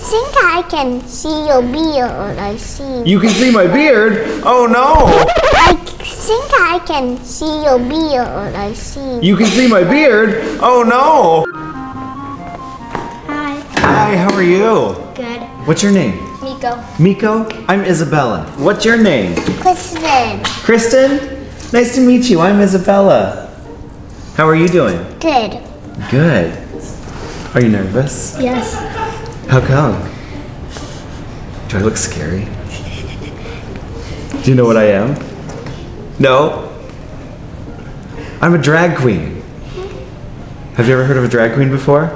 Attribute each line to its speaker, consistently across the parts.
Speaker 1: think I can see your beard. I see.
Speaker 2: You can see my beard? Oh no!
Speaker 1: I think I can see your beard. I see.
Speaker 2: You can see my beard? Oh no!
Speaker 1: Hi.
Speaker 2: Hi, how are you?
Speaker 1: Good.
Speaker 2: What's your name?
Speaker 1: Nico.
Speaker 2: Miko? I'm Isabella. What's your name?
Speaker 1: Kristen.
Speaker 2: Kristen? Nice to meet you. I'm Isabella. How are you doing?
Speaker 1: Good.
Speaker 2: Good. Are you nervous?
Speaker 1: Yes.
Speaker 2: How come? Do I look scary? Do you know what I am? No? I'm a drag queen. Have you ever heard of a drag queen before?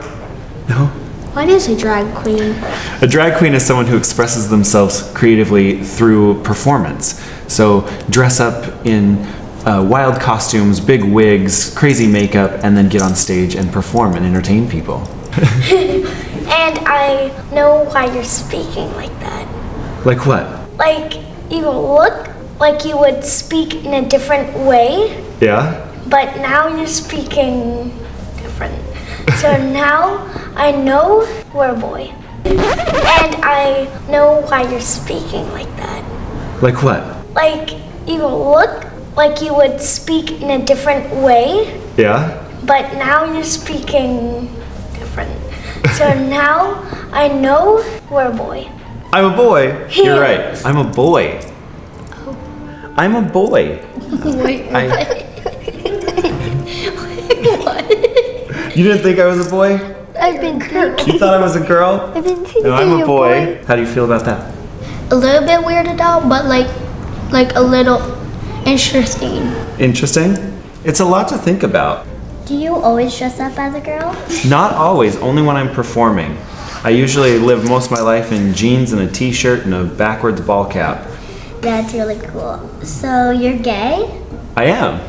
Speaker 2: No?
Speaker 1: What is a drag queen?
Speaker 2: A drag queen is someone who expresses themselves creatively through performance. So dress up in wild costumes, big wigs, crazy makeup, and then get on stage and perform and entertain people.
Speaker 3: And I know why you're speaking like that.
Speaker 2: Like what?
Speaker 3: Like, you look like you would speak in a different way,
Speaker 2: Yeah?
Speaker 3: but now you're speaking different. So now I know we're a boy. And I know why you're speaking like that.
Speaker 2: Like what?
Speaker 3: Like, you look like you would speak in a different way,
Speaker 2: Yeah?
Speaker 3: but now you're speaking different. So now I know we're a boy.
Speaker 2: I'm a boy. You're right. I'm a boy. I'm a boy.
Speaker 1: Wait.
Speaker 3: What?
Speaker 2: You didn't think I was a boy?
Speaker 1: I've been thinking.
Speaker 2: You thought I was a girl?
Speaker 1: I've been thinking.
Speaker 2: No, I'm a
Speaker 1: you're
Speaker 2: boy. How do you feel about that?
Speaker 4: A little bit weirded out, but like a little interesting.
Speaker 2: Interesting? It's a lot to think about.
Speaker 1: Do you always dress up as a girl?
Speaker 2: Not always, only when I'm performing. I usually live most of my life in jeans and a t-shirt and a backwards ball cap.
Speaker 1: That's really cool. So you're gay?
Speaker 2: I am.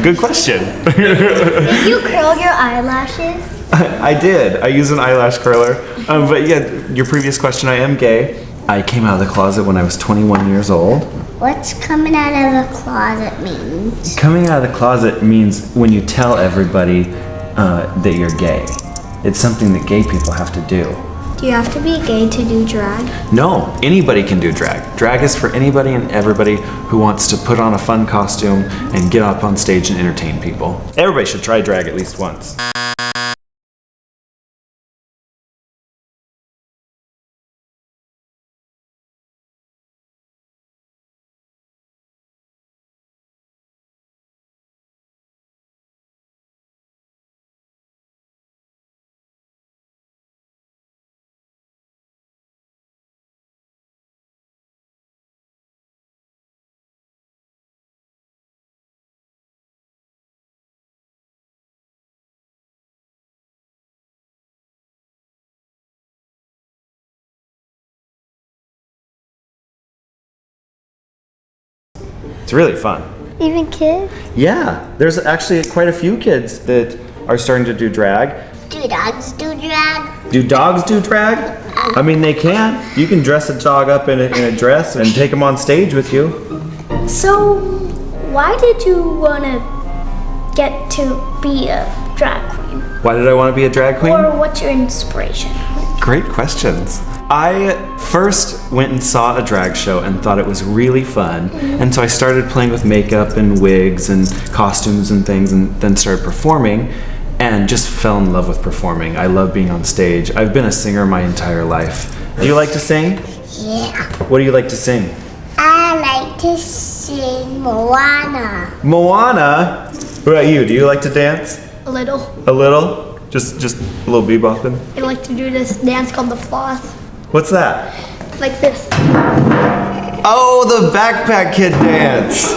Speaker 2: Good question.
Speaker 1: Did you curl your eyelashes?
Speaker 2: I did. I use an eyelash curler. But yeah, your previous question, I am gay. I came out of the closet when I was 21 years old.
Speaker 1: What's coming out of the closet means?
Speaker 2: Coming out of the closet means when you tell everybody that you're gay. It's something that gay people have to do.
Speaker 1: Do you have to be gay to do drag?
Speaker 2: No, anybody can do drag. Drag is for anybody and everybody who wants to put on a fun costume and get up on stage and entertain people. Everybody should try drag at least once. It's really fun.
Speaker 1: Even kids?
Speaker 2: Yeah, there's actually quite a few kids that are starting to do drag.
Speaker 1: Do dogs do drag?
Speaker 2: Do dogs do drag? I mean, they can. You can dress a dog up in a dress and take them on stage with you.
Speaker 3: So, why did you want to get to be a drag queen?
Speaker 2: Why did I want to be a drag queen?
Speaker 3: Or what's your inspiration?
Speaker 2: Great questions. I first went and saw a drag show and thought it was really fun. And so I started playing with makeup and wigs and costumes and things and then started performing and just fell in love with performing. I love being on stage. I've been a singer my entire life. Do you like to sing?
Speaker 1: Yeah.
Speaker 2: What do you like to sing?
Speaker 1: I like to sing Moana.
Speaker 2: Moana? What about you? Do you like to dance?
Speaker 4: A little.
Speaker 2: A little? Just a little bebopping?
Speaker 4: I like to do this dance called the floss.
Speaker 2: What's that?
Speaker 4: Like this.
Speaker 2: Oh, the backpack kid dance.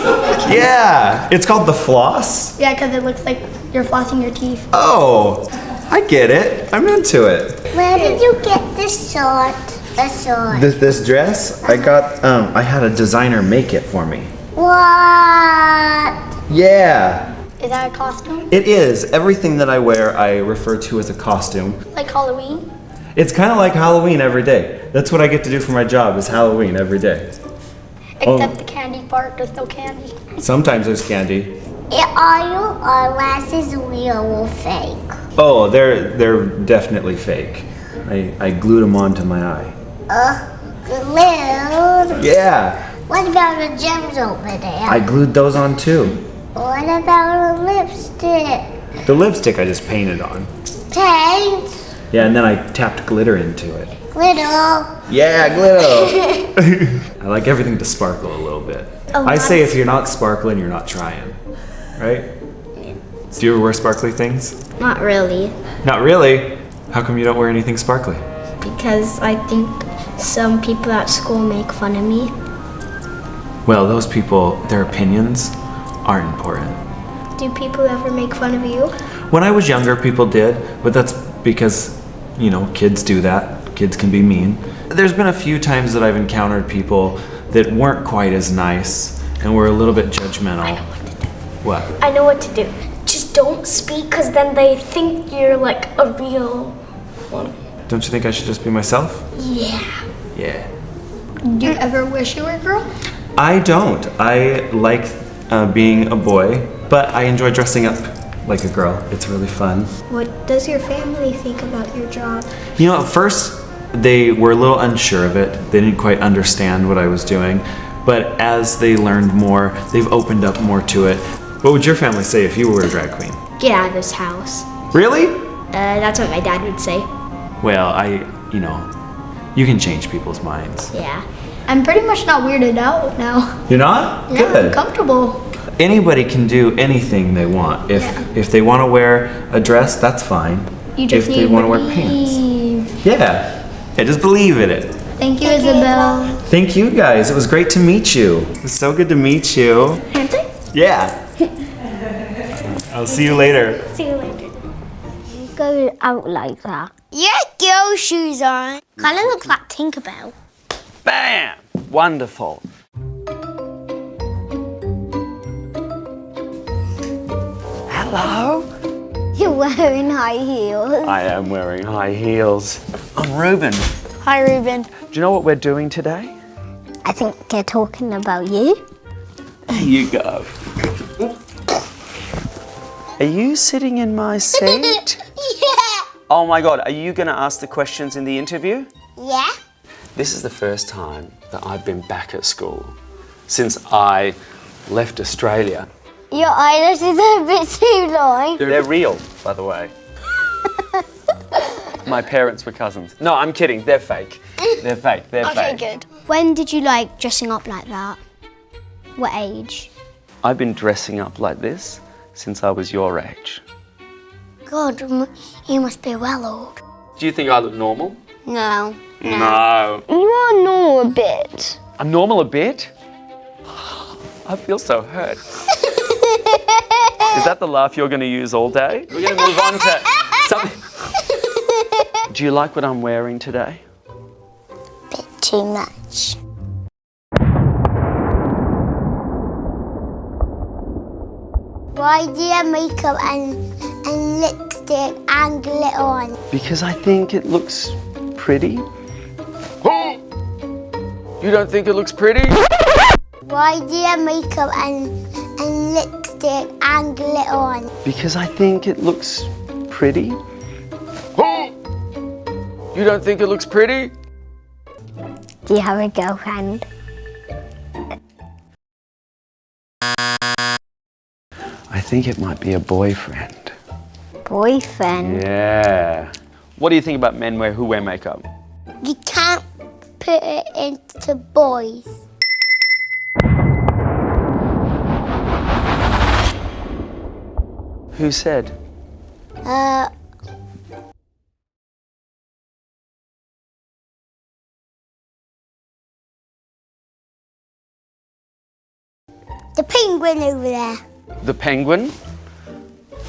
Speaker 2: Yeah. It's called the floss?
Speaker 4: Yeah, because it looks like you're flossing your teeth.
Speaker 2: Oh, I get it. I'm into it.
Speaker 1: Where did you get this sword? A sword.
Speaker 2: This dress, I got, I had a designer make it for me.
Speaker 1: What?
Speaker 2: Yeah.
Speaker 4: Is that a costume?
Speaker 2: It is. Everything that I wear, I refer to as a costume.
Speaker 4: Like Halloween?
Speaker 2: It's kind of like Halloween every day. That's what I get to do for my job is Halloween every day.
Speaker 4: Except the candy part, there's no candy.
Speaker 2: Sometimes there's candy.
Speaker 1: Are your eyelases real or fake?
Speaker 2: Oh, they're definitely fake. I glued them onto my eye.
Speaker 1: Glued.
Speaker 2: Yeah.
Speaker 1: What about the gems over there?
Speaker 2: I glued those on too.
Speaker 1: What about the lipstick?
Speaker 2: The lipstick I just painted on.
Speaker 1: Paint.
Speaker 2: Yeah, and then I tapped glitter into it.
Speaker 1: Glitter.
Speaker 2: Yeah, glitter. I like everything to sparkle a little bit. I say if you're not sparkling, you're not trying. Right? Do you ever wear sparkly things?
Speaker 4: Not really,
Speaker 2: Not really. How come you don't wear anything sparkly?
Speaker 4: because I think some people at school make fun of me.
Speaker 2: Well, those people, their opinions aren't important.
Speaker 4: Do people ever make fun of you?
Speaker 2: When I was younger, people did, but that's because, you know, kids do that. Kids can be mean. There's been a few times that I've encountered people that weren't quite as nice and were a little bit judgmental. What?
Speaker 3: I know what to do. Just don't speak, because then they think you're like a real one.
Speaker 2: Don't you think I should just be myself?
Speaker 3: Yeah.
Speaker 2: Yeah.
Speaker 4: Do you ever wish you were a girl?
Speaker 2: I don't. I like being a boy, but I enjoy dressing up like a girl. It's really fun.
Speaker 4: What does your family think about your job?
Speaker 2: You know, at first they were a little unsure of it. They didn't quite understand what I was doing. But as they learned more, they've opened up more to it. What would your family say if you were a drag queen?
Speaker 4: Get out of this house.
Speaker 2: Really?
Speaker 4: That's what my dad would say.
Speaker 2: Well, you know, you can change people's minds.
Speaker 4: Yeah. I'm pretty much not weirded out now.
Speaker 2: You're not?
Speaker 4: Yeah, I'm
Speaker 2: Good.
Speaker 4: comfortable.
Speaker 2: Anybody can do anything they want. If they want to wear a dress, that's fine.
Speaker 4: You just
Speaker 2: if
Speaker 4: need
Speaker 2: they
Speaker 4: to
Speaker 2: want to wear pants.
Speaker 4: believe.
Speaker 2: Yeah. Just believe in it.
Speaker 4: Thank you, Isabel.
Speaker 2: Thank you guys. It was great to meet you. It was so good to meet you.
Speaker 4: Hampton?
Speaker 2: Yeah. I'll see you later.
Speaker 3: See you later.
Speaker 1: Go out like that.
Speaker 3: Yeah, girl shoes on.
Speaker 1: Kind of looks like Tinkerbell.
Speaker 5: Bam! Wonderful. Hello?
Speaker 1: You're wearing high heels.
Speaker 5: I am wearing high heels. I'm Ruben. Do
Speaker 1: Hi, Ruben.
Speaker 5: you know what we're doing today?
Speaker 1: I think they're talking about you.
Speaker 5: There you go. Are you sitting in my seat?
Speaker 1: Yeah.
Speaker 5: Oh my God, are you going to ask the questions in the interview?
Speaker 1: Yeah?
Speaker 5: This is the first time that I've been back at school since I left Australia.
Speaker 1: Your eyelashes are a bit too long.
Speaker 5: They're real, by the way. My parents were cousins. No, I'm kidding. They're fake. They're fake. They're fake.
Speaker 1: good.
Speaker 4: When did you like dressing up like that? What age?
Speaker 5: I've been dressing up like this since I was your age.
Speaker 1: God, you must be well old.
Speaker 5: Do you think I look normal?
Speaker 1: No.
Speaker 5: No.
Speaker 1: You are normal a bit.
Speaker 5: I'm normal a bit? I feel so hurt. Is that the laugh you're going to use all day? We're going to move on to something. Do you like what I'm wearing today?
Speaker 1: Bit too much. Why do you have makeup and lipstick and glitter on?
Speaker 5: Because I think it looks pretty. You don't think it looks pretty?
Speaker 1: Why do you have makeup and lipstick and glitter on?
Speaker 5: Because I think it looks pretty. You don't think it looks pretty?
Speaker 1: Do you have a girlfriend?
Speaker 5: I think it might be a boyfriend.
Speaker 1: Boyfriend?
Speaker 5: Yeah. What do you think about men who wear makeup?
Speaker 1: You can't put it into boys.
Speaker 5: Who said?
Speaker 1: The penguin over there.
Speaker 5: The penguin?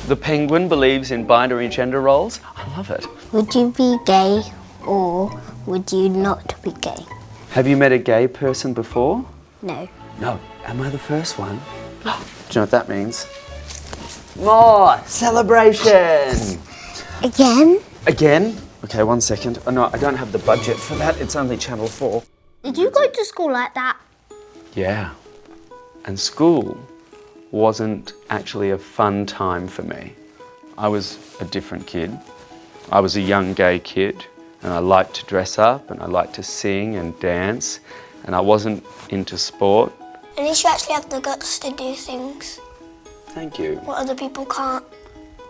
Speaker 5: The penguin believes in binary gender roles? I love it.
Speaker 1: Would you be gay or would you not be gay?
Speaker 5: Have you met a gay person before?
Speaker 1: No.
Speaker 5: No. Am I the first one? Do you know what that means? More celebration!
Speaker 1: Again?
Speaker 5: Again? Okay, 1 second. Oh, no, I don't have the budget for that. It's only Channel 4.
Speaker 1: Did you go to school like that?
Speaker 5: Yeah. And school wasn't actually a fun time for me. I was a different kid. I was a young gay kid and I liked to dress up, and I liked to sing and dance, and I wasn't into sport.
Speaker 3: At least you actually have the guts to do things
Speaker 5: Thank you.
Speaker 3: what other people can't.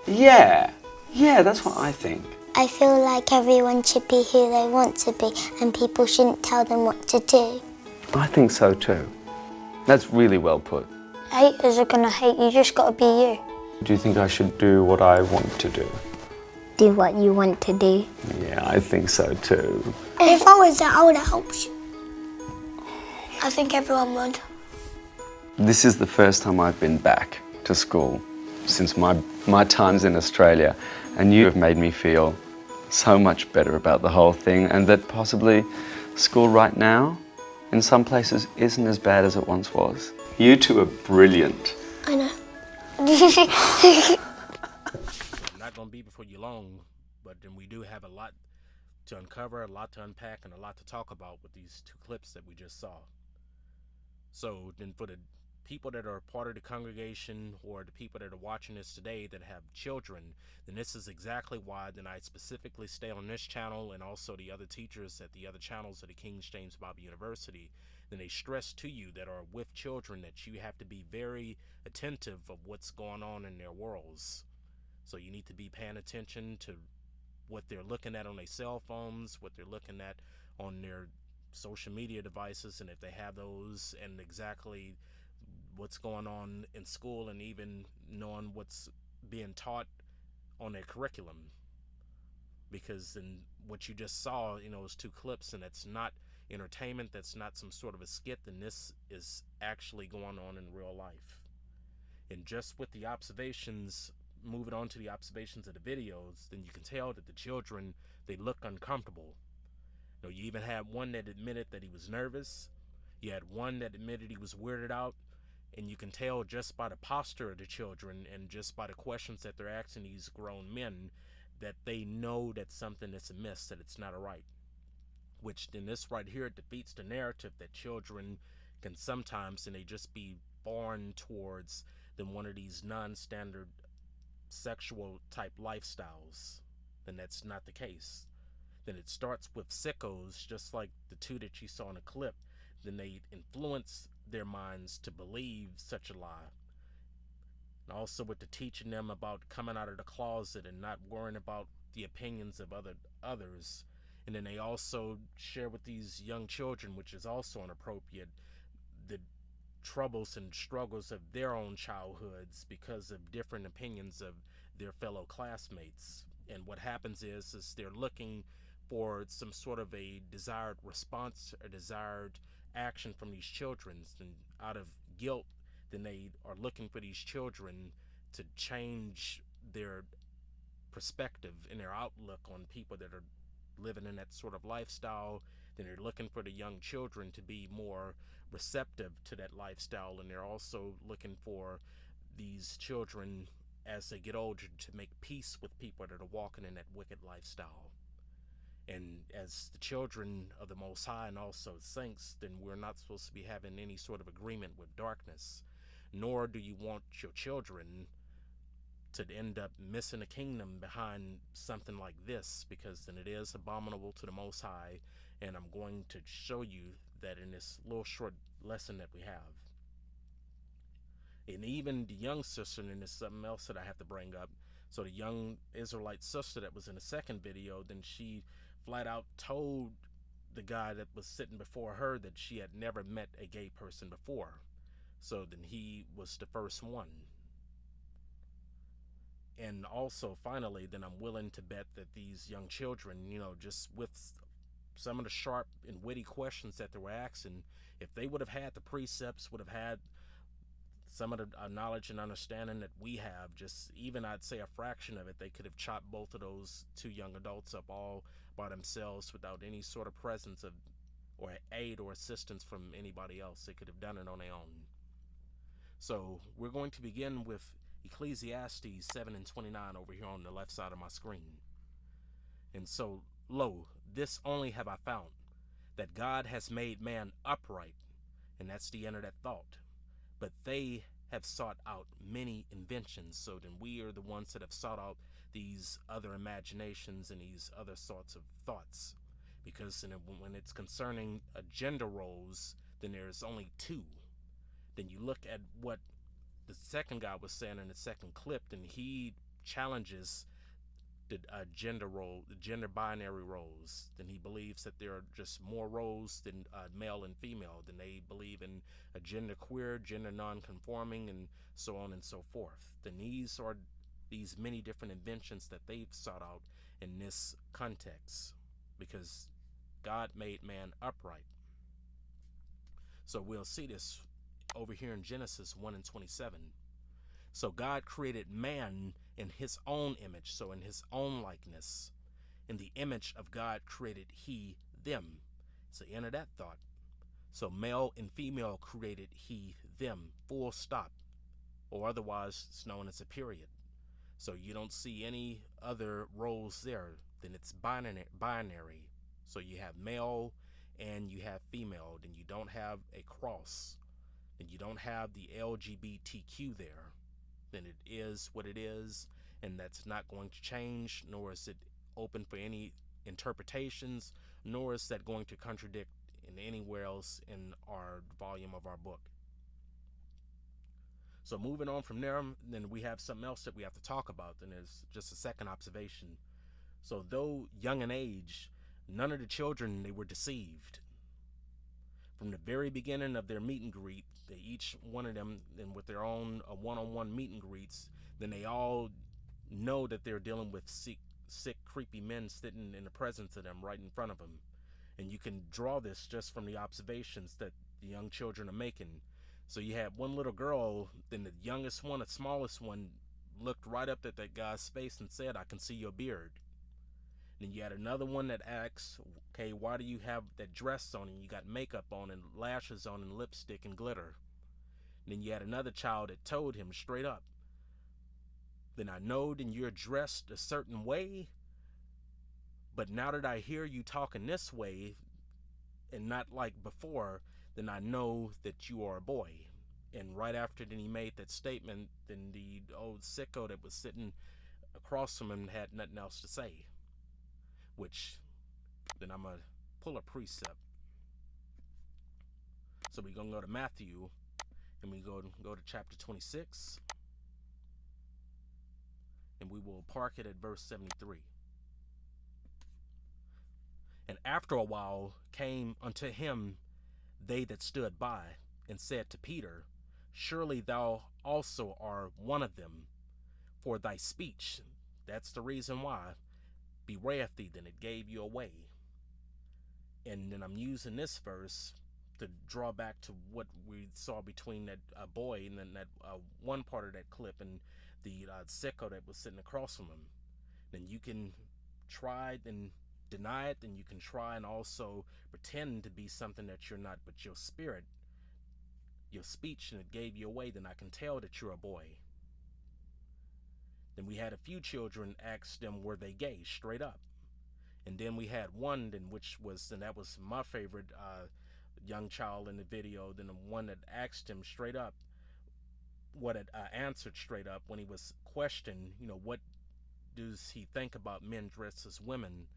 Speaker 5: Yeah, that's what I think.
Speaker 1: I feel like everyone should be who they want to be and people shouldn't tell them what to do.
Speaker 5: I think so too. That's really well put.
Speaker 3: Haters are gonna hate you, just gotta be you.
Speaker 5: Do you think I should do what I want to do?
Speaker 1: Do what you want to do.
Speaker 5: Yeah, I think so too.
Speaker 3: If I was that, I would have helped you. I think everyone would.
Speaker 5: This is the first time I've been back to school since my times in Australia, and you have made me feel so much better about the whole thing, and that possibly school right now in some places isn't as bad as it once was. You two are brilliant.
Speaker 3: I know.
Speaker 6: Not gonna be before you long, but then we do have a lot to uncover, a lot to unpack, and a lot to talk about with these two clips that we just saw. So then for the people that are part of the congregation or the people that are watching this today that have children, then this is exactly why then I specifically stay on this channel, and also the other teachers at the other channels of the King James Bible University. Then they stress to you that are with children that you have to be very attentive of what's going on in their worlds. So you need to be paying attention to what they're looking at on their cell phones, what they're looking at on their social media devices, and if they have those, and exactly what's going on in school, and even knowing what's being taught on their curriculum. Because in what you just saw, is two clips, and it's not entertainment, that's not some sort of a skit, then this is actually going on in real life. And just with the observations, moving on to the observations of the videos, then you can tell that the children, they look uncomfortable. You even had one that admitted that he was nervous. You had one that admitted he was weirded out. And you can tell just by the posture of the children and just by the questions that they're asking these grown men that they know that something is amiss, that it's not right. Which then this right here defeats the narrative that children can sometimes, and they just be born towards than one of these non-standard sexual type lifestyles. Then that's not the case. Then it starts with sickos, just like the two that you saw in the clip. Then they influence their minds to believe such a lie. And also with the teaching them about coming out of the closet and not worrying about the opinions of others. And then they also share with these young children, which is also inappropriate, the troubles and struggles of their own childhoods because of different opinions of their fellow classmates. And what happens is they're looking for some sort of a desired response, a desired action from these children, and out of guilt, then they are looking for these children to change their perspective and their outlook on people that are living in that sort of lifestyle. Then they're looking for the young children to be more receptive to that lifestyle, and they're also looking for these children as they get older to make peace with people that are walking in that wicked lifestyle. And as the children of the Most High and also saints, then we're not supposed to be having any sort of agreement with darkness, nor do you want your children to end up missing a kingdom behind something like this, because then it is abominable to the Most High. And I'm going to show you that in this little short lesson that we have. And even the young sister, and there's something else that I have to bring up. So the young Israelite sister that was in the second video, then she flat out told the guy that was sitting before her that she had never met a gay person before. So then he was the first one. And also, finally, then I'm willing to bet that these young children, just with some of the sharp and witty questions that they were asking, if they would have had the precepts, would have had some of the knowledge and understanding that we have, just even I'd say a fraction of it, they could have chopped both of those two young adults up all by themselves without any sort of presence of or aid or assistance from anybody else. They could have done it on their own. So we're going to begin with Ecclesiastes 7:29 over here on the left side of my screen. And so, lo, this only have I found, that God has made man upright, and that's the end of that thought. But they have sought out many inventions. So then we are the ones that have sought out these other imaginations and these other sorts of thoughts. Because when it's concerning gender roles, then there's only two. Then you look at what the second guy was saying in the second clip, and he challenges the gender binary roles. Then he believes that there are just more roles than male and female. Then they believe in a gender queer, gender non-conforming, and so on and so forth. Then these are these many different inventions that they've sought out in this context, because God made man upright. So we'll see this over here in Genesis 1:27. So God created man in his own image, so in his own likeness. In the image of God created he them. So enter that thought. So male and female created he them, full stop. Or otherwise it's known as a period. So you don't see any other roles there. Then it's binary. So you have male and you have female. Then you don't have a cross. Then you don't have the LGBTQ there. Then it is what it is, and that's not going to change, nor is it open for any interpretations, nor is that going to contradict in anywhere else in our volume of our book. So moving on from there, then we have something else that we have to talk about, and there's just a second observation. So though young in age, none of the children, they were deceived. From the very beginning of their meet and greet, they each one of them, and with their own one-on-one meet and greets, then they all know that they're dealing with sick, creepy men sitting in the presence of them right in front of them. And you can draw this just from the observations that the young children are making. So you had one little girl, then the youngest one, the smallest one, looked right up at that guy's face and said, "I can see your beard." Then you had another one that asks, "Okay, why do you have that dress on and you got makeup on and lashes on and lipstick and glitter?" Then you had another child that told him straight up, "Then I know then you're dressed a certain way, but now that I hear you talking this way and not like before, then I know that you are a boy." And right after then he made that statement, then the old sicko that was sitting across from him had nothing else to say. Which, then I'm going to pull a precept. So we're going to go to Matthew, and we go to chapter 26, and we will park it at verse 73. "And after a while came unto him they that stood by, and said to Peter, Surely thou also art one of them, for thy speech," that's the reason why, "bewrayeth thee, then it gave you away." And then I'm using this verse to draw back to what we saw between that boy and then that one part of that clip and the sicko that was sitting across from him. Then you can try and deny it, then you can try and also pretend to be something that you're not, but your spirit, your speech, and it gave you away, then I can tell that you're a boy. Then we had a few children ask them, were they gay, straight up. And then we had one, then that was my favorite young child in the video, then the one that asked him straight up, what it answered straight up when he was questioned, what does he think about men dressed as women?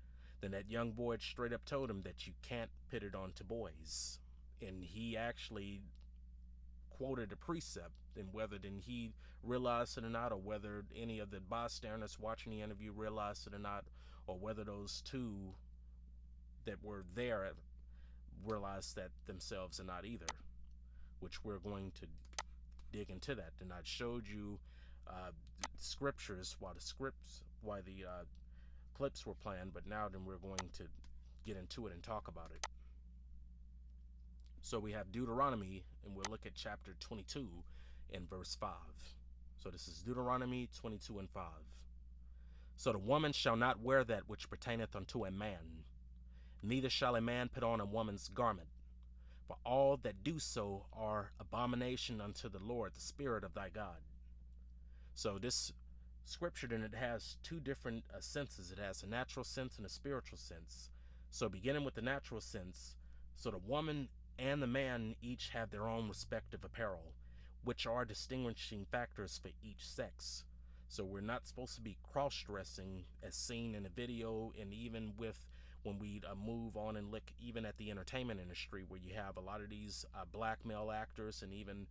Speaker 6: Then that young boy straight up told him that you can't put it on to boys. And he actually quoted a precept, and whether then he realized it or not, or whether any of the bystanders watching the interview realized it or not, or whether those two that were there realized that themselves or not either, which we're going to dig into that. And I showed you the scriptures while the clips were playing, but now then we're going to get into it and talk about it. So we have Deuteronomy, and we'll look at chapter 22 and verse 5. So this is Deuteronomy 22 and 5. "So the woman shall not wear that which pertaineth unto a man, neither shall a man put on a woman's garment. For all that do so are abomination unto the Lord, the Spirit of thy God." So this scripture, then, it has two different senses. It has a natural sense and a spiritual sense. So beginning with the natural sense, so the woman and the man each have their own respective apparel, which are distinguishing factors for each sex. So we're not supposed to be cross-dressing as seen in a video, and even with when we move on and look even at the entertainment industry, where you have a lot of these black male actors and even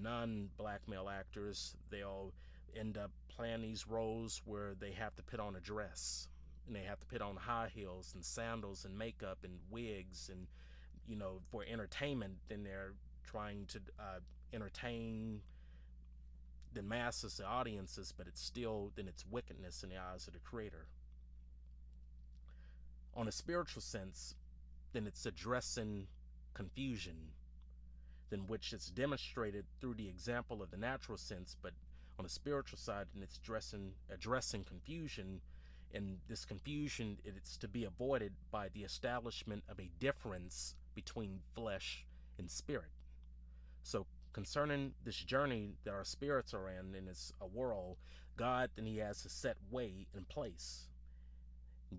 Speaker 6: non-black male actors, they'll end up playing these roles where they have to put on a dress, and they have to put on high heels and sandals and makeup and wigs, and for entertainment. Then they're trying to entertain the masses, the audiences, but it's wickedness in the eyes of the Creator. On a spiritual sense, then it's addressing confusion, then which is demonstrated through the example of the natural sense, but on a spiritual side, then it's addressing confusion, and this confusion, it's to be avoided by the establishment of a difference between flesh and spirit. So concerning this journey that our spirits are in, and it's a world, God, then he has a set way in place.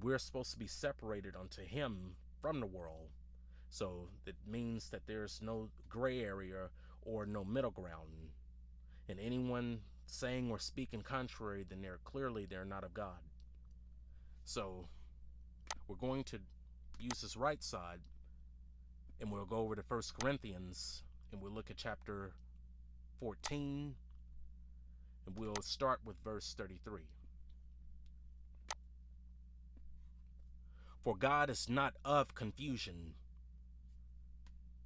Speaker 6: We're supposed to be separated unto him from the world. So that means that there's no gray area or no middle ground. And anyone saying or speaking contrary, then they're not of God. So we're going to use this right side, and we'll go over to 1 Corinthians, and we'll look at chapter 14, and we'll start with verse 33. For God is not of confusion.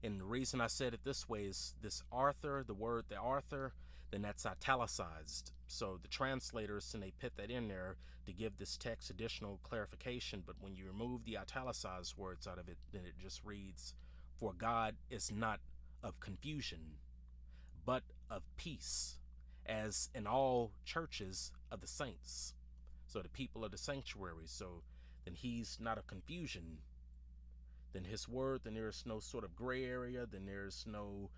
Speaker 6: And the reason I said it this way is this author, the word the author, then that's italicized. So the translators, and they put that in there to give this text additional clarification. But when you remove the italicized words out of it, then it just reads, for God is not of confusion, but of peace, as in all churches of the saints. So the people of the sanctuary. So then he's not of confusion. Then his word, then there's no sort of gray area, then there's no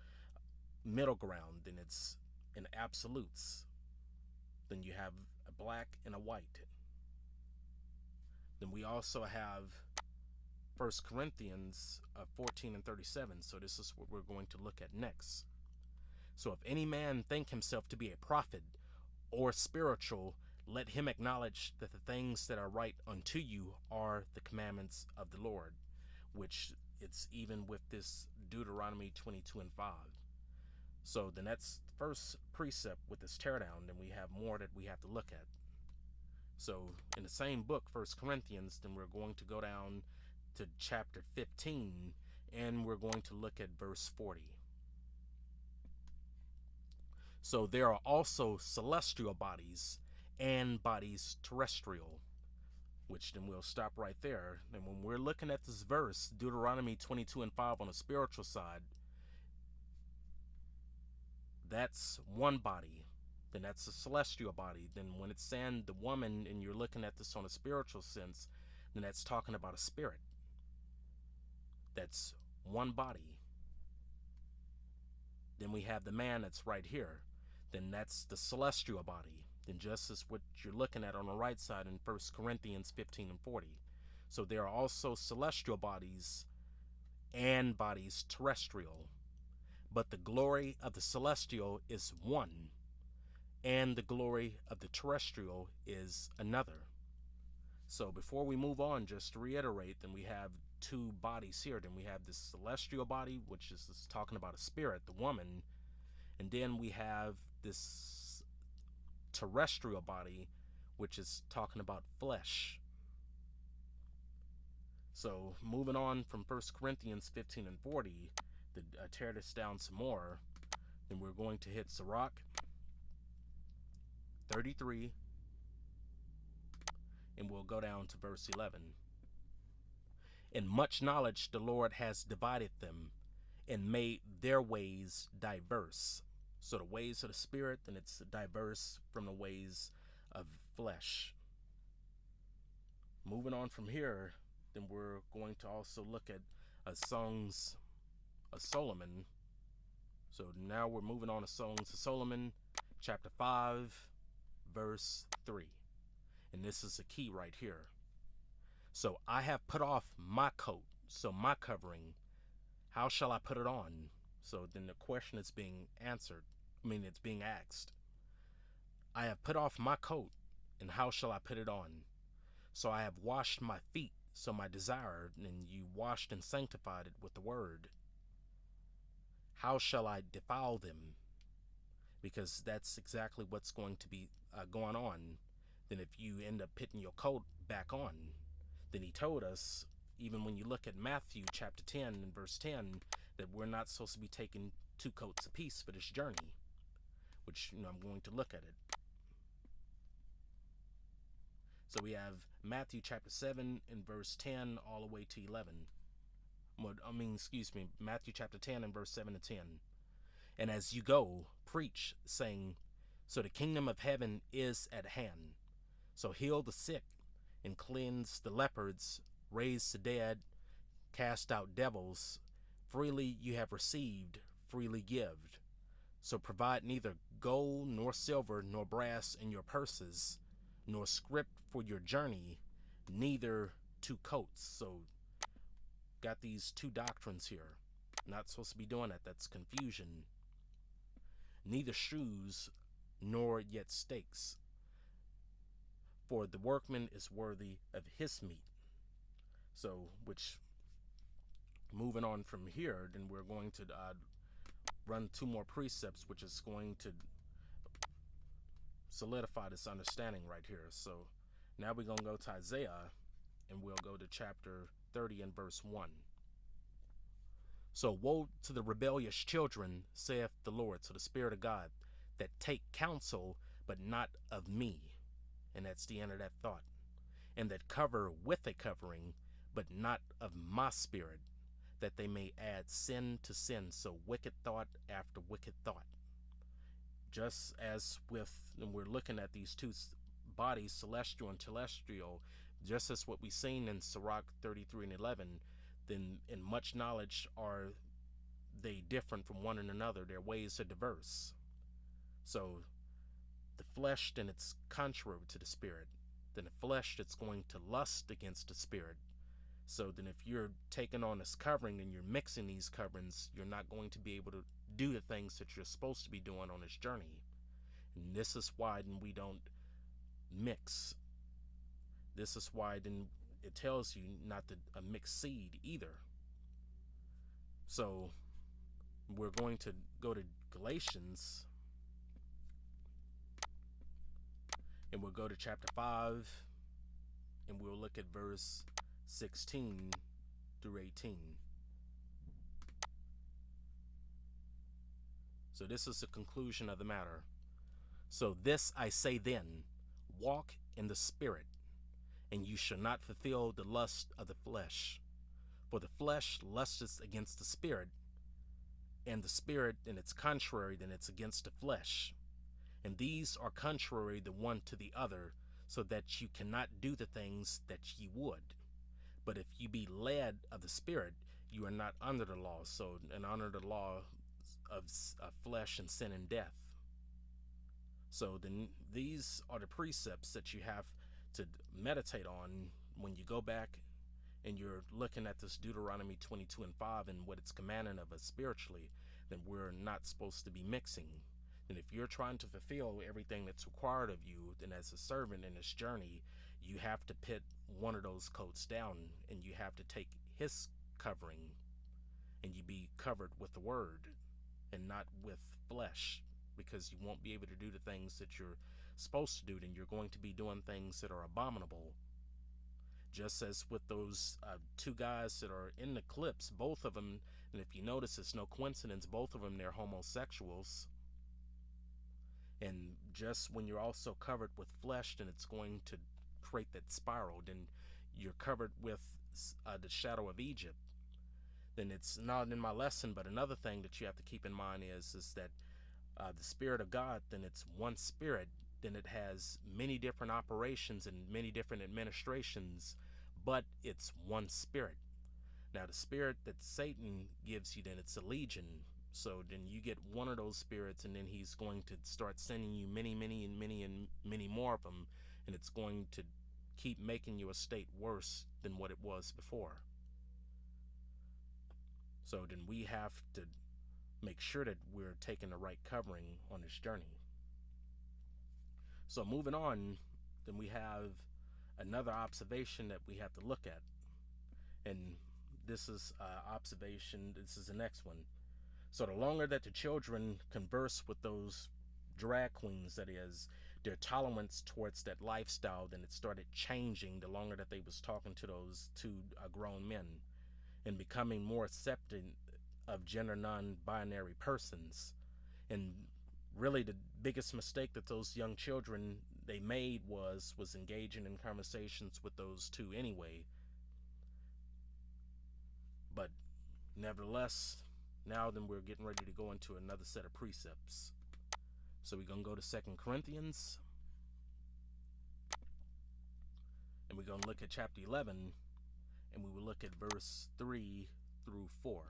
Speaker 6: middle ground, then it's in absolutes. Then you have a black and a white. Then we also have 1 Corinthians 14 and 37. So this is what we're going to look at next. So if any man think himself to be a prophet or spiritual, let him acknowledge that the things that are right unto you are the commandments of the Lord, which it's even with this Deuteronomy 22 and 5. So then that's the first precept with this teardown. Then we have more that we have to look at. So in the same book, 1 Corinthians, then we're going to go down to chapter 15, and we're going to look at verse 40. So there are also celestial bodies and bodies terrestrial, which then we'll stop right there. And when we're looking at this verse, Deuteronomy 22 and 5 on the spiritual side, that's one body. Then that's a celestial body. Then when it's saying the woman, and you're looking at this on a spiritual sense, then that's talking about a spirit. That's one body. Then we have the man that's right here. Then that's the celestial body. Then just as what you're looking at on the right side in 1 Corinthians 15 and 40. So there are also celestial bodies and bodies terrestrial. But the glory of the celestial is one, and the glory of the terrestrial is another. So before we move on, just to reiterate, then we have two bodies here. Then we have this celestial body, which is talking about a spirit, the woman, and then we have this terrestrial body, which is talking about flesh. So moving on from 1 Corinthians 15 and 40, to tear this down some more, then we're going to hit Sirach 33, and we'll go down to verse 11. In much knowledge the Lord has divided them, and made their ways diverse. So the ways of the spirit, then it's diverse from the ways of flesh. Moving on from here, then we're going to also look at Songs of Solomon. So now we're moving on to Songs of Solomon, chapter 5, verse 3. And this is a key right here. So I have put off my coat, so my covering. How shall I put it on? So then the question is being answered. It's being asked. I have put off my coat, and how shall I put it on? So I have washed my feet, so my desire, and you washed and sanctified it with the word. How shall I defile them? Because that's exactly what's going to be going on. Then if you end up putting your coat back on, then he told us, even when you look at Matthew chapter 10 and verse 10, that we're not supposed to be taking 2 coats apiece for this journey, which, I'm going to look at it. So we have Matthew chapter 7 and verse 10 all the way to 11. Matthew chapter 10 and verse 7 to 10. And as you go, preach, saying, so the kingdom of heaven is at hand. So heal the sick and cleanse the lepers, raise the dead, cast out devils. Freely you have received, freely give. So provide neither gold nor silver nor brass in your purses, nor scrip for your journey, neither 2 coats. So got these 2 doctrines here. Not supposed to be doing that. That's confusion. Neither shoes nor yet stakes, for the workman is worthy of his meat. So, which, moving on from here, then we're going to run 2 more precepts, which is going to solidify this understanding right here. So now we're going to go to Isaiah, and we'll go to chapter 30 and verse 1. So woe to the rebellious children, saith the Lord, to the Spirit of God, that take counsel, but not of me. And that's the end of that thought. And that cover with a covering, but not of my spirit, that they may add sin to sin. So wicked thought after wicked thought. Just as with, and we're looking at these 2 bodies, celestial and telestial, just as what we've seen in Sirach 33 and 11, then in much knowledge are they different from one another. Their ways are diverse. So the flesh, then it's contrary to the spirit. Then the flesh, it's going to lust against the spirit. So then if you're taking on this covering and you're mixing these coverings, you're not going to be able to do the things that you're supposed to be doing on this journey. And this is why then we don't mix. This is why then it tells you not to mix seed either. So we're going to go to Galatians, and we'll go to chapter 5, and we'll look at verse 16 through 18. So this is the conclusion of the matter. So this I say then, walk in the Spirit, and you shall not fulfill the lust of the flesh. For the flesh lusteth against the Spirit, and the Spirit, and its contrary, then it's against the flesh. And these are contrary the one to the other, so that you cannot do the things that ye would. But if you be led of the Spirit, you are not under the law. So, and under the law of flesh and sin and death. So then these are the precepts that you have to meditate on when you go back and you're looking at this Deuteronomy 22 and 5 and what it's commanding of us spiritually. Then we're not supposed to be mixing. And if you're trying to fulfill everything that's required of you, then as a servant in this journey, you have to put one of those coats down, and you have to take his covering, and you be covered with the word and not with flesh, because you won't be able to do the things that you're supposed to do. Then you're going to be doing things that are abominable. Just as with those 2 guys that are in the clips, both of them, and if you notice, it's no coincidence, both of them, they're homosexuals. And just when you're also covered with flesh, then it's going to create that spiral. Then you're covered with the shadow of Egypt. Then it's not in my lesson, but another thing that you have to keep in mind is that the Spirit of God, then it's one Spirit. Then it has many different operations and many different administrations, but it's one Spirit. Now the spirit that Satan gives you, then it's a legion. So then you get one of those spirits, and then he's going to start sending you many more of them, and it's going to keep making your state worse than what it was before. So then we have to make sure that we're taking the right covering on this journey. So moving on, then we have another observation that we have to look at. And this is observation, this is the next one. So the longer that the children converse with those drag queens, that is, their tolerance towards that lifestyle, then it started changing the longer that they was talking to those two grown men, and becoming more accepting of gender non-binary persons. And really the biggest mistake that those young children they made was engaging in conversations with those two anyway. But nevertheless, now then we're getting ready to go into another set of precepts. So we're going to go to 2 Corinthians, and we're going to look at chapter 11, and we will look at verse 3 through 4.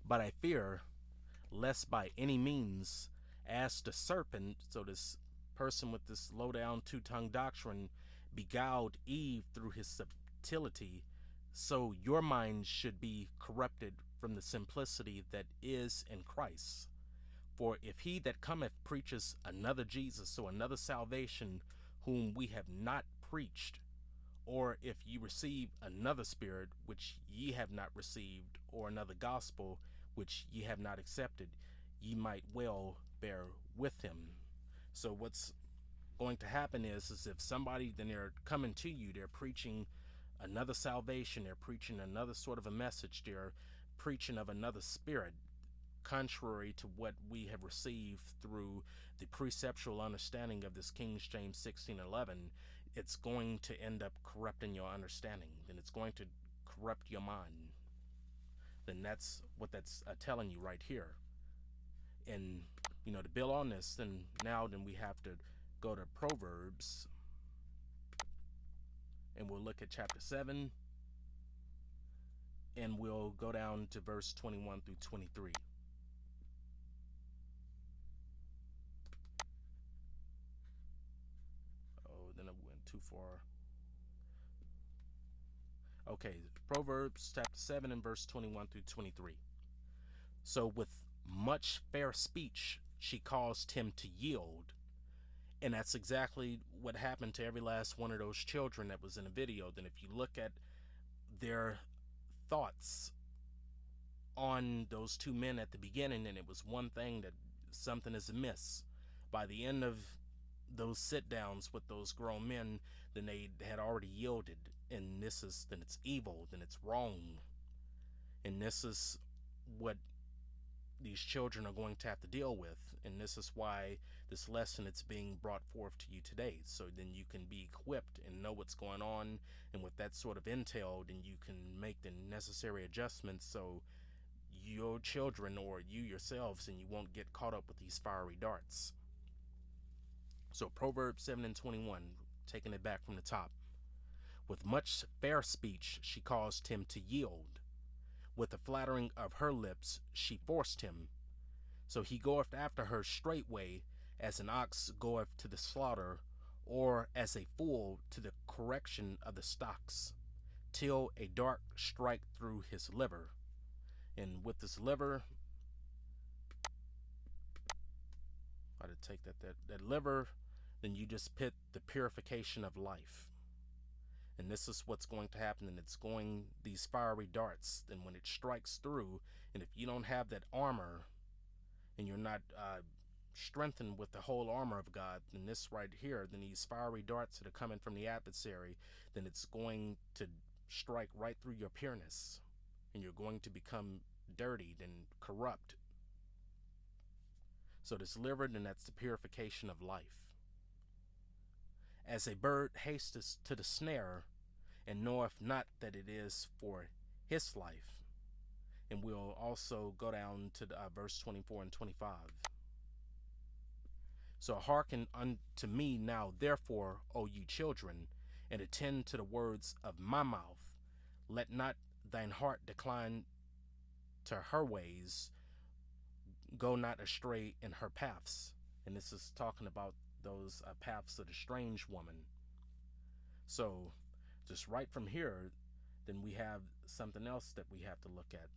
Speaker 6: But I fear, lest by any means, as the serpent, so this person with this low-down two-tongued doctrine, beguiled Eve through his subtlety, so your minds should be corrupted from the simplicity that is in Christ. For if he that cometh preaches another Jesus, or another salvation, whom we have not preached, or if ye receive another spirit, which ye have not received, or another gospel, which ye have not accepted, ye might well bear with him. So what's going to happen is if somebody, then they're coming to you, they're preaching another salvation, they're preaching another sort of a message, they're preaching of another spirit, contrary to what we have received through the preceptual understanding of this King James 16:11, it's going to end up corrupting your understanding, then it's going to corrupt your mind. Then that's what that's telling you right here. And to build on this, then we have to go to Proverbs, and we'll look at chapter 7, and we'll go down to verse 21 through 23. Oh, then I went too far. Okay, Proverbs chapter 7 and verse 21 through 23. So with much fair speech she caused him to yield. And that's exactly what happened to every last one of those children that was in the video. Then if you look at their thoughts on those two men at the beginning, and it was one thing that something is amiss. By the end of those sit downs with those grown men, then they had already yielded. And then it's evil, then it's wrong. And this is what these children are going to have to deal with. And this is why this lesson is being brought forth to you today. So then you can be equipped and know what's going on. And with that sort of intel, then you can make the necessary adjustments so your children or you yourselves, and you won't get caught up with these fiery darts. So Proverbs 7 and 21, taking it back from the top. With much fair speech she caused him to yield. With the flattering of her lips she forced him. So he goeth after her straightway, as an ox goeth to the slaughter, or as a fool to the correction of the stocks, till a dart strike through his liver. And with this liver, I had to take that liver, then you just pit the purification of life. And this is what's going to happen, and it's going, these fiery darts, and when it strikes through, and if you don't have that armor, and you're not strengthened with the whole armor of God, then this right here, then these fiery darts that are coming from the adversary, then it's going to strike right through your pureness, and you're going to become dirtied and corrupt. So this liver, then that's the purification of life. As a bird hasteth to the snare, and knoweth not that it is for his life. And we'll also go down to verse 24 and 25. So hearken unto me now, therefore, O ye children, and attend to the words of my mouth. Let not thine heart decline to her ways, go not astray in her paths. And this is talking about those paths of the strange woman. So just right from here, then we have something else that we have to look at.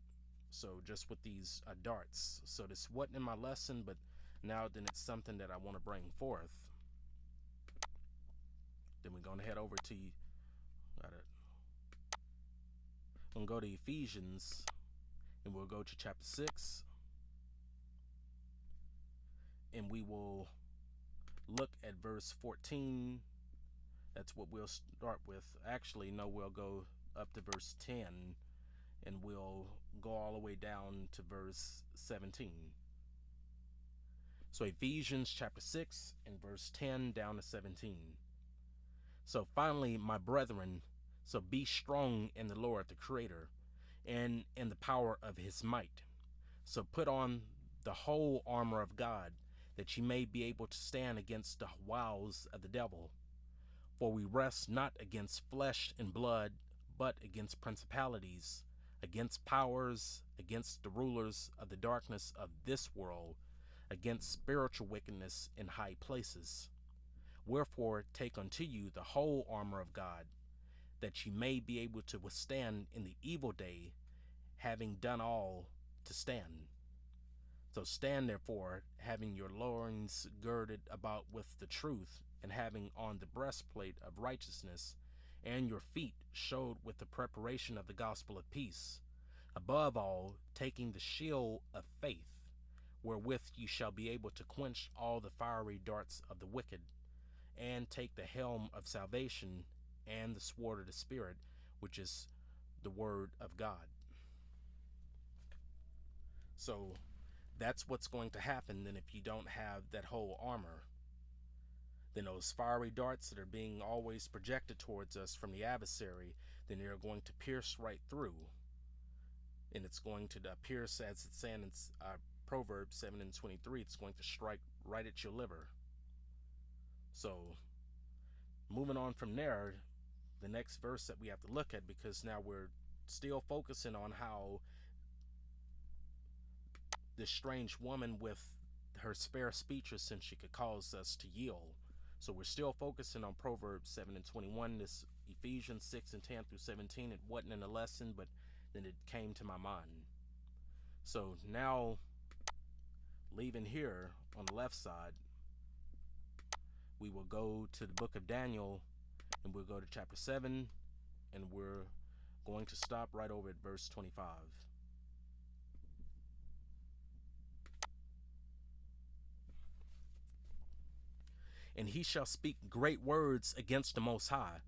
Speaker 6: So just with these darts. So this wasn't in my lesson, but Now then, it's something that I want to bring forth. Then we're going to head over to, we'll go to Ephesians, and we'll go to chapter 6, and we will look at verse 14. That's what we'll start with. Actually, no, we'll go up to verse 10, and we'll go all the way down to verse 17. So Ephesians chapter 6 and verse 10 down to 17. So finally, my brethren, so be strong in the Lord, the Creator, and in the power of his might. So put on the whole armor of God, that ye may be able to stand against the wiles of the devil. For we wrestle not against flesh and blood, but against principalities, against powers, against the rulers of the darkness of this world, against spiritual wickedness in high places. Wherefore take unto you the whole armor of God, that ye may be able to withstand in the evil day, having done all to stand. So stand therefore, having your loins girded about with the truth, and having on the breastplate of righteousness, and your feet shod with the preparation of the gospel of peace. Above all, taking the shield of faith, wherewith ye shall be able to quench all the fiery darts of the wicked, and take the helm of salvation and the sword of the Spirit, which is the word of God. So that's what's going to happen then if you don't have that whole armor. Then those fiery darts that are being always projected towards us from the adversary, then they're going to pierce right through. And it's going to pierce, as it's saying in Proverbs 7:23, it's going to strike right at your liver. So moving on from there, the next verse that we have to look at, because now we're still focusing on how this strange woman with her spare speeches, since she could cause us to yield. So we're still focusing on Proverbs 7:21, this Ephesians 6 and 10 through 17. It wasn't in the lesson, but then it came to my mind. So now, leaving here on the left side, we will go to the book of Daniel, and we'll go to chapter 7, and we're going to stop right over at verse 25. And he shall speak great words against the Most High,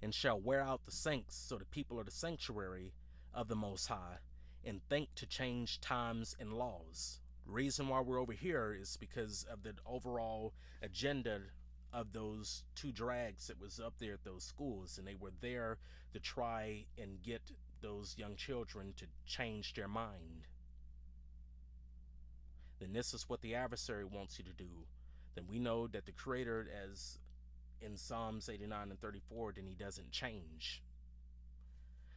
Speaker 6: and shall wear out the saints, so the people of the sanctuary of the Most High, and think to change times and laws. The reason why we're over here is because of the overall agenda of those two drags that was up there at those schools, and they were there to try and get those young children to change their mind. Then this is what the adversary wants you to do. Then we know that the Creator, as in Psalms 89 and 34, then he doesn't change.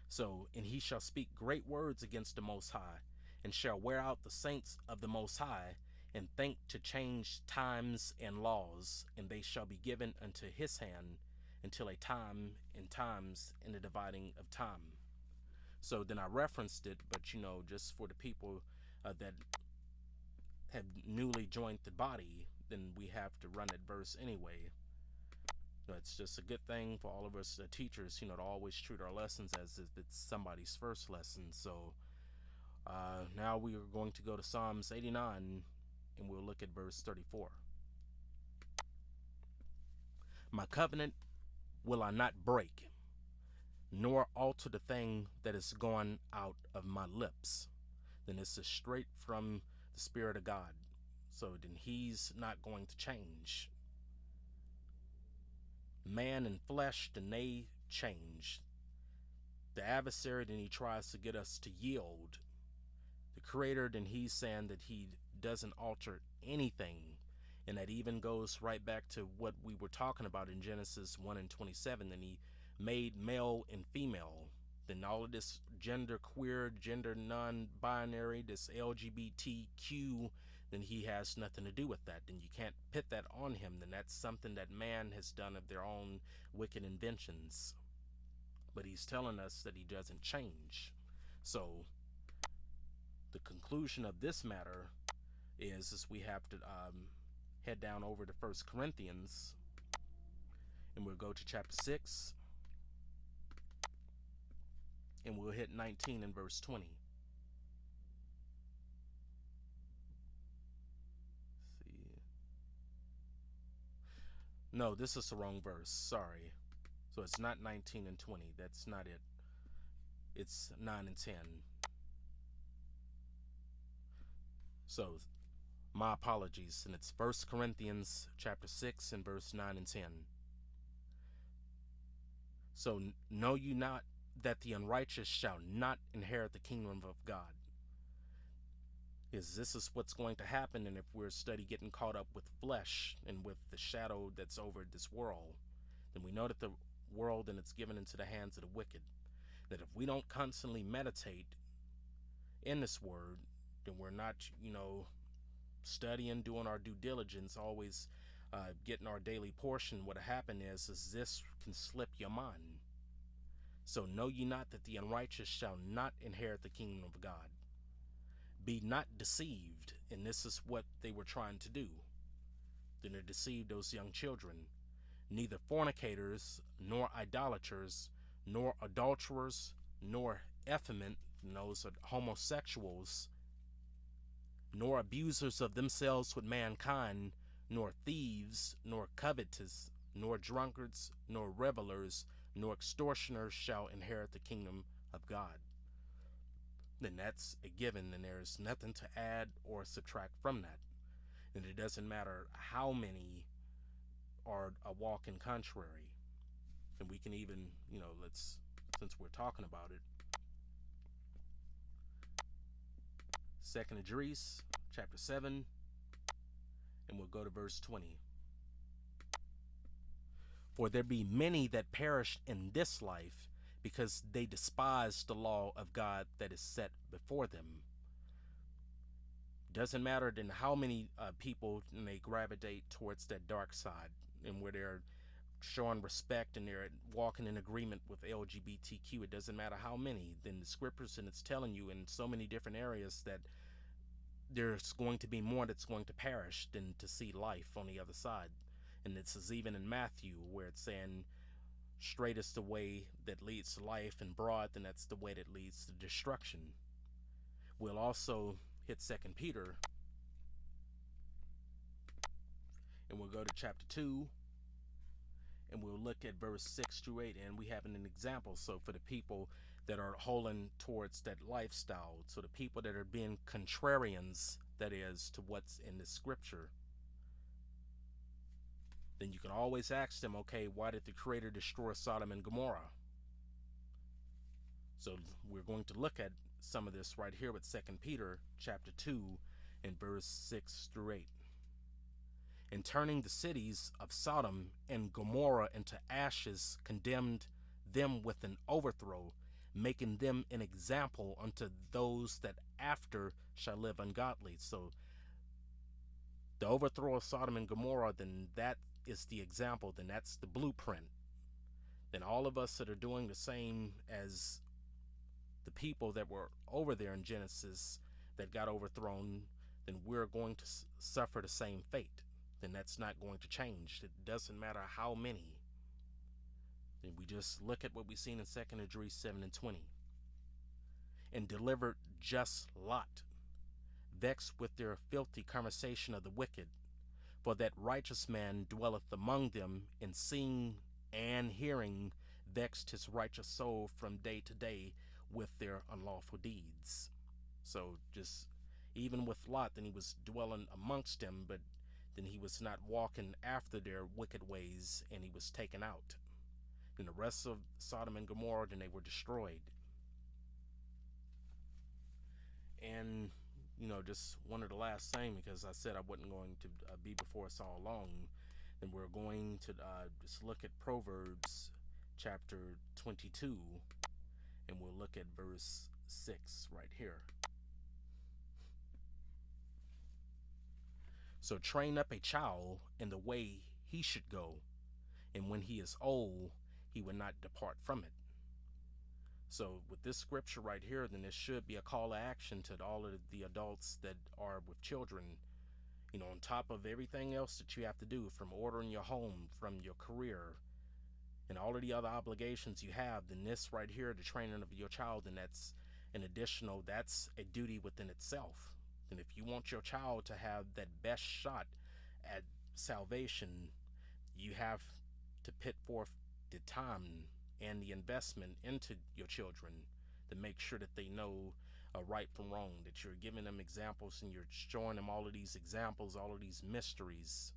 Speaker 6: So, and he shall speak great words against the Most High, and shall wear out the saints of the Most High, and think to change times and laws, and they shall be given unto his hand until a time and times in the dividing of time. So then I referenced it, but just for the people that have newly joined the body, then we have to run that verse anyway. It's just a good thing for all of us teachers, to always treat our lessons as if it's somebody's first lesson. So now we are going to go to Psalms 89, and we'll look at verse 34. My covenant will I not break, nor alter the thing that is gone out of my lips. Then this is straight from the Spirit of God. So then he's not going to change. Man and flesh, then they change. The adversary, then he tries to get us to yield. The Creator, then he's saying that he doesn't alter anything. And that even goes right back to what we were talking about in Genesis 1 and 27. Then he made male and female. Then all of this gender queer, gender non-binary, this LGBTQ, then he has nothing to do with that. Then you can't pit that on him. Then that's something that man has done of their own wicked inventions. But he's telling us that he doesn't change. So the conclusion of this matter is we have to head down over to 1 Corinthians, and we'll go to chapter 6, and we'll hit 19 and verse 20. Let's see. No, this is the wrong verse. Sorry. So it's not 19 and 20. That's not it. It's 9 and 10. So, my apologies. And it's 1 Corinthians chapter 6 and verse 9 and 10. So, know you not that the unrighteous shall not inherit the kingdom of God? This is what's going to happen, and if we're getting caught up with flesh and with the shadow that's over this world, then we know that the world and it's given into the hands of the wicked. That if we don't constantly meditate in this word, then we're not, studying, doing our due diligence, always getting our daily portion. What happen is this can slip your mind. So know ye not that the unrighteous shall not inherit the kingdom of God? Be not deceived. And this is what they were trying to do. Then they deceived those young children. Neither fornicators, nor idolaters, nor adulterers, nor effeminate, those are homosexuals, nor abusers of themselves with mankind, nor thieves, nor covetous, nor drunkards, nor revelers, nor extortioners shall inherit the kingdom of God. Then that's a given, and there's nothing to add or subtract from that. And it doesn't matter how many are a walk in contrary. And we can even, since we're talking about it, 2nd Esdras, chapter 7, and we'll go to verse 20. For there be many that perish in this life, because they despise the law of God that is set before them. Doesn't matter then how many people may gravitate towards that dark side, and where they're showing respect and they're walking in agreement with LGBTQ. It doesn't matter how many. Then the scriptures, and it's telling you in so many different areas that there's going to be more that's going to perish than to see life on the other side. And this is even in Matthew, where it's saying, straight is the way that leads to life, and broad, then that's the way that leads to destruction. We'll also hit 2 Peter, and we'll go to chapter 2, and we'll look at verse 6 through 8, and we have an example. So for the people that are holding towards that lifestyle, so the people that are being contrarians, that is, to what's in the scripture, then you can always ask them, okay, why did the Creator destroy Sodom and Gomorrah? So we're going to look at some of this right here with 2 Peter chapter 2 and verse 6 through 8. And turning the cities of Sodom and Gomorrah into ashes, condemned them with an overthrow, making them an example unto those that after shall live ungodly. So the overthrow of Sodom and Gomorrah, then that is the example, then that's the blueprint. Then all of us that are doing the same as the people that were over there in Genesis that got overthrown, then we're going to suffer the same fate. Then that's not going to change. It doesn't matter how many. Then we just look at what we've seen in 2 Esdras 7 and 20. And delivered just Lot, vexed with their filthy conversation of the wicked. For that righteous man dwelleth among them, and seeing and hearing vexed his righteous soul from day to day with their unlawful deeds. So just even with Lot, then he was dwelling amongst them, but then he was not walking after their wicked ways, and he was taken out. And the rest of Sodom and Gomorrah, then they were destroyed. And just one of the last thing, because I said I wasn't going to be before us all long, then we're going to just look at Proverbs chapter 22, and we'll look at verse 6 right here. So train up a child in the way he should go, and when he is old, he will not depart from it. So with this scripture right here, then this should be a call to action to all of the adults that are with children, You know, on top of everything else that you have to do, from ordering your home, from your career, and all of the other obligations you have, then this right here, the training of your child, and that's an additional, that's a duty within itself. And if you want your child to have that best shot at salvation, you have to put forth the time and the investment into your children to make sure that they know right from wrong, that you're giving them examples and you're showing them all of these examples, all of these mysteries.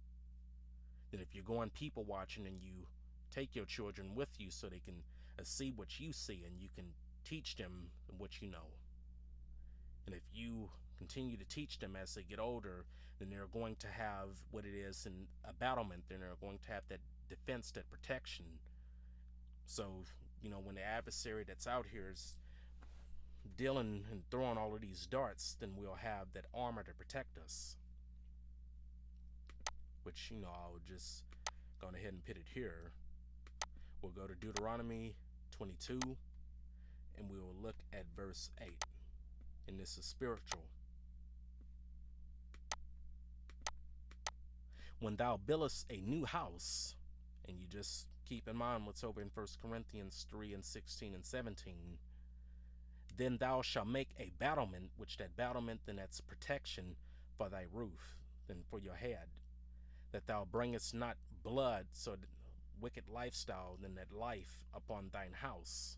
Speaker 6: Then if you're going people watching and you take your children with you so they can see what you see and you can teach them what you know. And if you continue to teach them as they get older, then they're going to have what it is in a battlement. Then they're going to have that defense, that protection. So, you know, when the adversary that's out here is dealing and throwing all of these darts, then we'll have that armor to protect us. Which, you know, I'll just go ahead and put it here. We'll go to Deuteronomy 22, and we will look at verse 8. And this is spiritual. When thou buildest a new house, and you just keep in mind what's over in 1 Corinthians 3 and 16 and 17, then thou shalt make a battlement, which that battlement, then that's protection for thy roof, and for your head, that thou bringest not blood, so that wicked lifestyle, then that life upon thine house,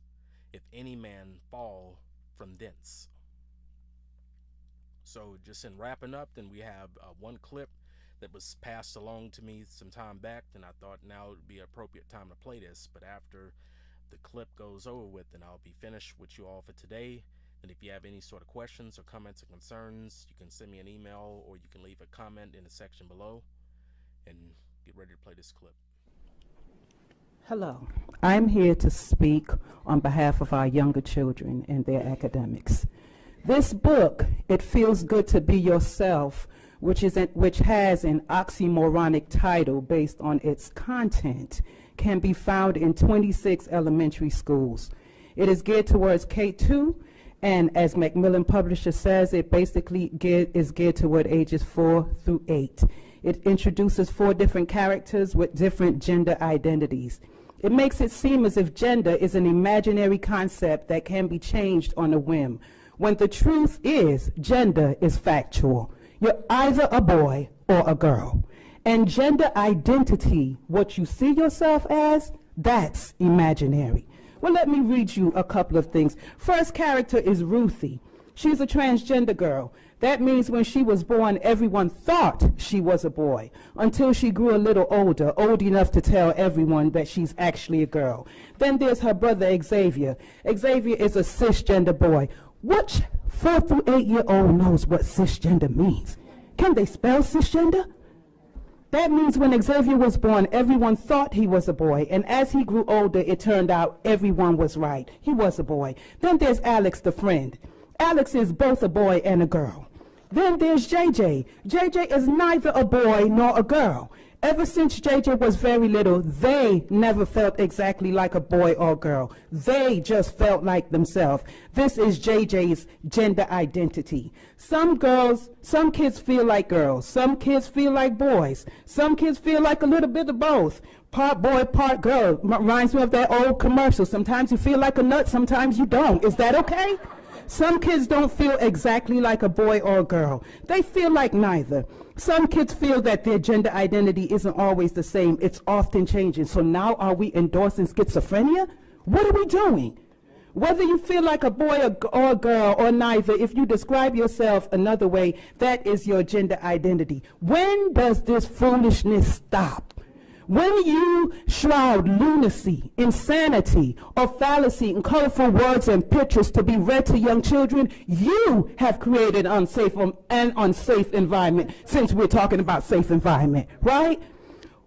Speaker 6: if any man fall from thence. So just in wrapping up, then we have one clip that was passed along to me some time back, then I thought now would be an appropriate time to play this. But after the clip goes over with, then I'll be finished with you all for today. And if you have any sort of questions or comments or concerns, you can send me an email or you can leave a comment in the section below, and get ready to play this clip.
Speaker 7: Hello, I'm here to speak on behalf of our younger children and their academics. This book, It Feels Good to Be Yourself, which has an oxymoronic title based on its content, can be found in 26 elementary schools. It is geared towards K2, and as Macmillan Publisher says, it basically is geared toward ages 4 through 8. It introduces 4 different characters with different gender identities. It makes it seem as if gender is an imaginary concept that can be changed on a whim, when the truth is gender is factual. You're either a boy or a girl. And gender identity, what you see yourself as, that's imaginary. Well, let me read you a couple of things. First character is Ruthie. She's a transgender girl. That means when she was born, everyone thought she was a boy until she grew a little older, old enough to tell everyone that she's actually a girl. Then there's her brother, Xavier. Xavier is a cisgender boy. Which 4 through 8-year-old knows what cisgender means? Can they spell cisgender? That means when Xavier was born, everyone thought he was a boy, and as he grew older, it turned out everyone was right. He was a boy. Then there's Alex, the friend. Alex is both a boy and a girl. Then there's JJ. JJ is neither a boy nor a girl. Ever since JJ was very little, they never felt exactly like a boy or girl. They just felt like themselves. This is JJ's gender identity. Some kids feel like girls. Some kids feel like boys. Some kids feel like a little bit of both. Part boy, part girl. Reminds me of that old commercial. Sometimes you feel like a nut, sometimes you don't. Is that okay? Some kids don't feel exactly like a boy or a girl. They feel like neither. Some kids feel that their gender identity isn't always the same. It's often changing. So now are we endorsing schizophrenia? What are we doing? Whether you feel like a boy or a girl or neither, if you describe yourself another way, that is your gender identity. When does this foolishness stop? When you shroud lunacy, insanity, or fallacy in colorful words and pictures to be read to young children, you have created an unsafe environment, since we're talking about safe environment, right?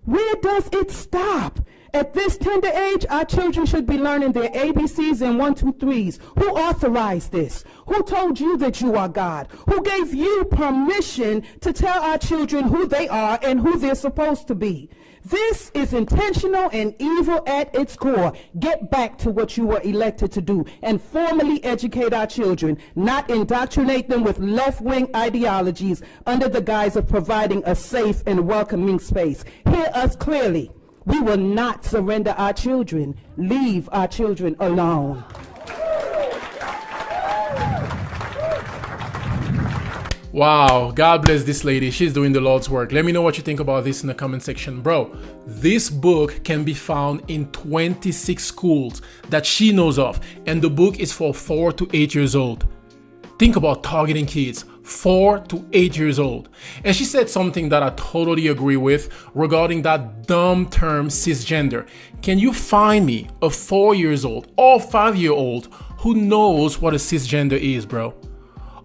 Speaker 7: Where does it stop? At this tender age, our children should be learning their ABCs and 1, 2, 3s. Who authorized this? Who told you that you are God? Who gave you permission to tell our children who they are and who they're supposed to be? This is intentional and evil at its core. Get back to what you were elected to do and formally educate our children, not indoctrinate them with left-wing ideologies under the guise of providing a safe and welcoming space. Hear us clearly. We will not surrender our children. Leave our children alone.
Speaker 8: Wow, God bless this lady. She's doing the Lord's work. Let me know what you think about this in the comment section. Bro, this book can be found in 26 schools that she knows of, and the book is for 4 to 8 years old. Think about targeting kids 4 to 8 years old. And she said something that I totally agree with regarding that dumb term cisgender. Can you find me a 4-year-old or 5-year-old who knows what a cisgender is, bro?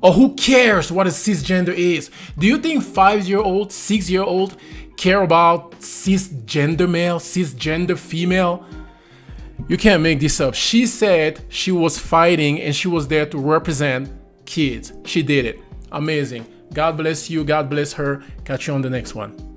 Speaker 8: Or who cares what a cisgender is? Do you think 5-year-old, 6-year-old care about cisgender male, cisgender female? You can't make this up. She said she was fighting and she was there to represent kids. She did it. Amazing. God bless you. God bless her. Catch you on the next one.